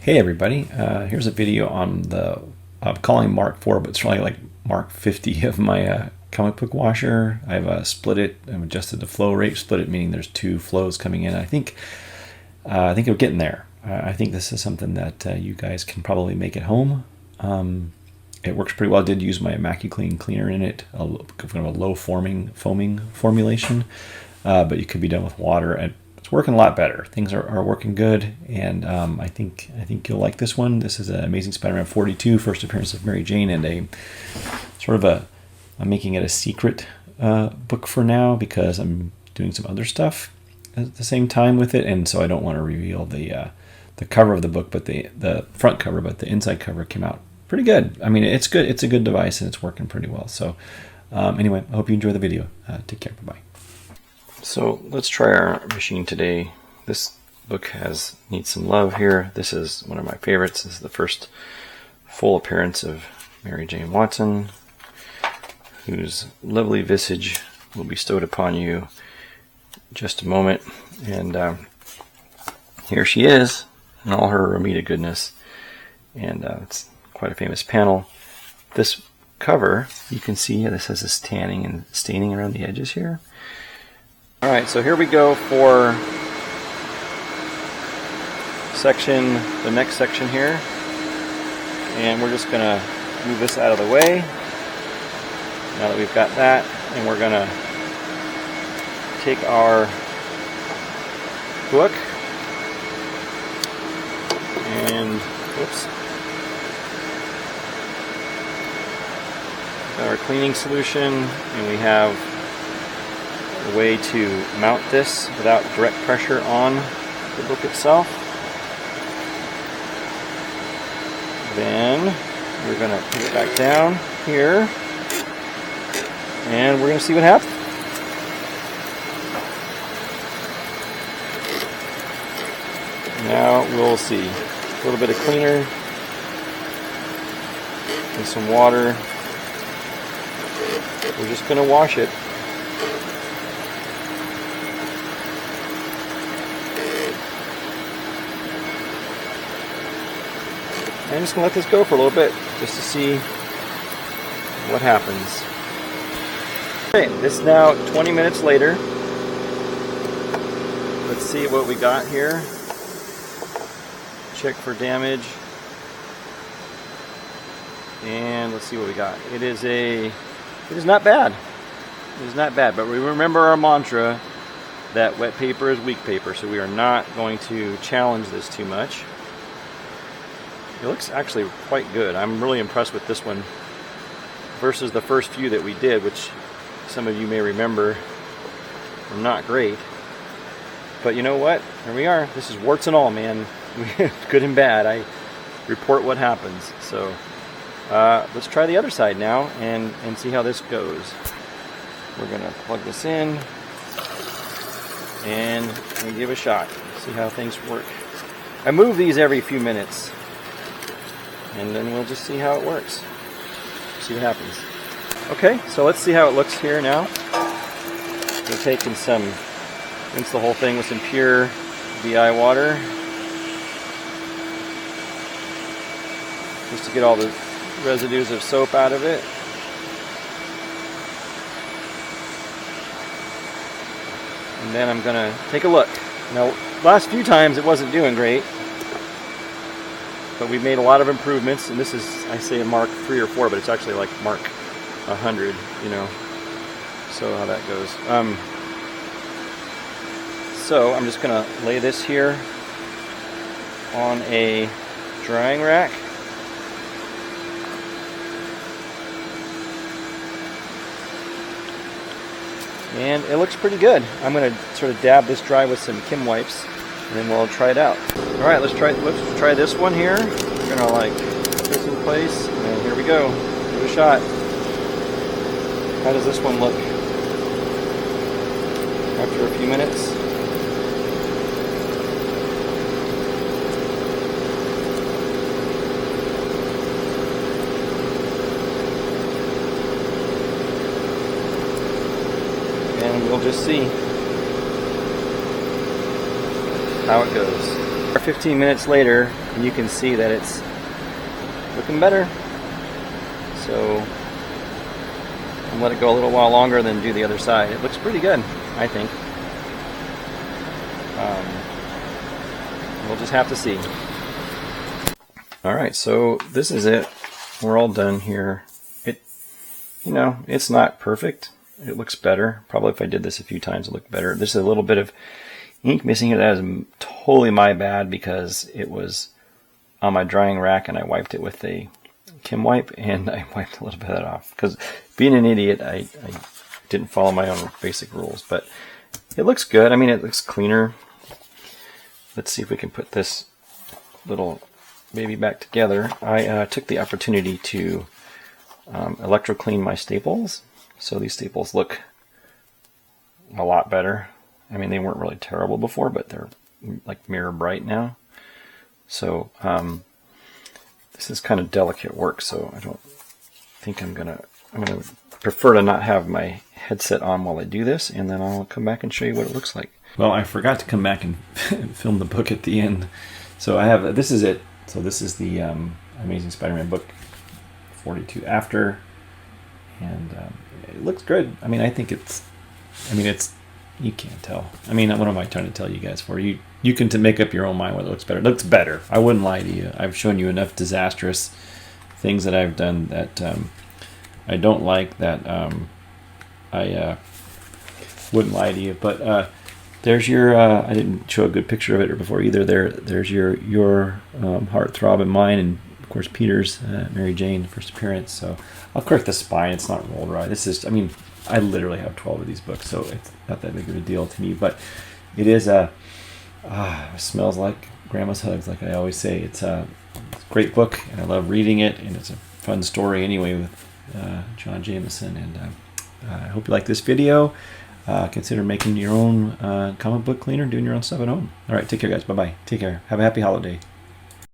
Hey everybody, here's a video on the calling Mark 4, but it's really like Mark 50 of my comic book washer. I've split it, I've adjusted the flow rate, split it meaning there's two flows coming in. I think we're getting there. I think this is something that you guys can probably make at home. It works pretty well. I did use my MacuClean cleaner in it, kind of a low foaming formulation, but it could be done with water, and it's working a lot better. Things are working good, and I think you'll like this one. This is an Amazing Spider-Man 42, first appearance of Mary Jane, and I'm making it a secret book for now because I'm doing some other stuff at the same time with it, and so I don't want to reveal the cover of the book, but the front cover, but the inside cover came out pretty good. I mean, it's good. It's a good device, and it's working pretty well. So anyway, I hope you enjoy the video. Take care. Bye-bye. So let's try our machine today. This book needs some love here. This is one of my favorites. This is the first full appearance of Mary Jane Watson, whose lovely visage will be bestowed upon you in just a moment. And here she is in all her Romita goodness. And it's quite a famous panel. This cover, you can see this has this tanning and staining around the edges here. Alright, so here we go for the next section here. And we're just going to move this out of the way now that we've got that. And we're going to take our book and, whoops, got our cleaning solution, and we have a way to mount this without direct pressure on the book itself. Then we're going to put it back down here, and we're going to see what happens. Now we'll see. A little bit of cleaner and some water. We're just going to wash it. I'm just going to let this go for a little bit just to see what happens. Okay, it's now 20 minutes later. Let's see what we got here. Check for damage. And let's see what we got. It is not bad. It is not bad, but we remember our mantra that wet paper is weak paper, so we are not going to challenge this too much. It looks actually quite good. I'm really impressed with this one versus the first few that we did, which some of you may remember were not great. But you know what? Here we are. This is warts and all, man. Good and bad. I report what happens. So let's try the other side now and see how this goes. We're going to plug this in and we give it a shot. See how things work. I move these every few minutes, and then we'll just see how it works. See what happens. Okay, so let's see how it looks here now. We're taking rinse the whole thing with some pure VI water, just to get all the residues of soap out of it. And then I'm going to take a look. Now, last few times it wasn't doing great, but we've made a lot of improvements, and this is, I say a Mark 3 or 4, but it's actually like Mark 100, you know, so how that goes. So I'm just going to lay this here on a drying rack. And it looks pretty good. I'm going to sort of dab this dry with some Kim wipes, and then we'll try it out. All right, let's try this one here. We're gonna like put this in place, and here we go. Give it a shot. How does this one look after a few minutes? And we'll just see how it goes. Our 15 minutes later, and you can see that it's looking better. So I'll let it go a little while longer, then do the other side. It looks pretty good, I think. We'll just have to see. Alright, so this is it. We're all done here. It's not perfect. It looks better. Probably if I did this a few times, it looked better. There's a little bit of ink missing here. That is totally my bad because it was on my drying rack and I wiped it with a Kim wipe, and I wiped a little bit of that off. Because being an idiot, I didn't follow my own basic rules. But it looks good. I mean, it looks cleaner. Let's see if we can put this little baby back together. I took the opportunity to electro clean my staples. So these staples look a lot better. I mean, they weren't really terrible before, but they're like mirror bright now. So this is kind of delicate work, so I don't think I'm gonna prefer to not have my headset on while I do this, and then I'll come back and show you what it looks like. Well, I forgot to come back and film the book at the end. So this is it. So this is the Amazing Spider-Man book 42 after, and it looks good. I mean, you can't tell. I mean, what am I trying to tell you guys for? You can make up your own mind whether it looks better. It looks better. I wouldn't lie to you. I've shown you enough disastrous things that I've done that I don't like, that I wouldn't lie to you. But there's your, I didn't show a good picture of it before either. There's your heartthrob and mine, and of course Peter's, Mary Jane, first appearance. So I'll correct the spine. It's not rolled right. This is, I mean, I literally have 12 of these books, so it's not that big of a deal to me. But it is it smells like grandma's hugs, like I always say. It's a great book, and I love reading it, and it's a fun story anyway with John Jameson. And I hope you like this video. Consider making your own comic book cleaner, doing your own stuff at home. All right, take care, guys. Bye-bye. Take care. Have a happy holiday.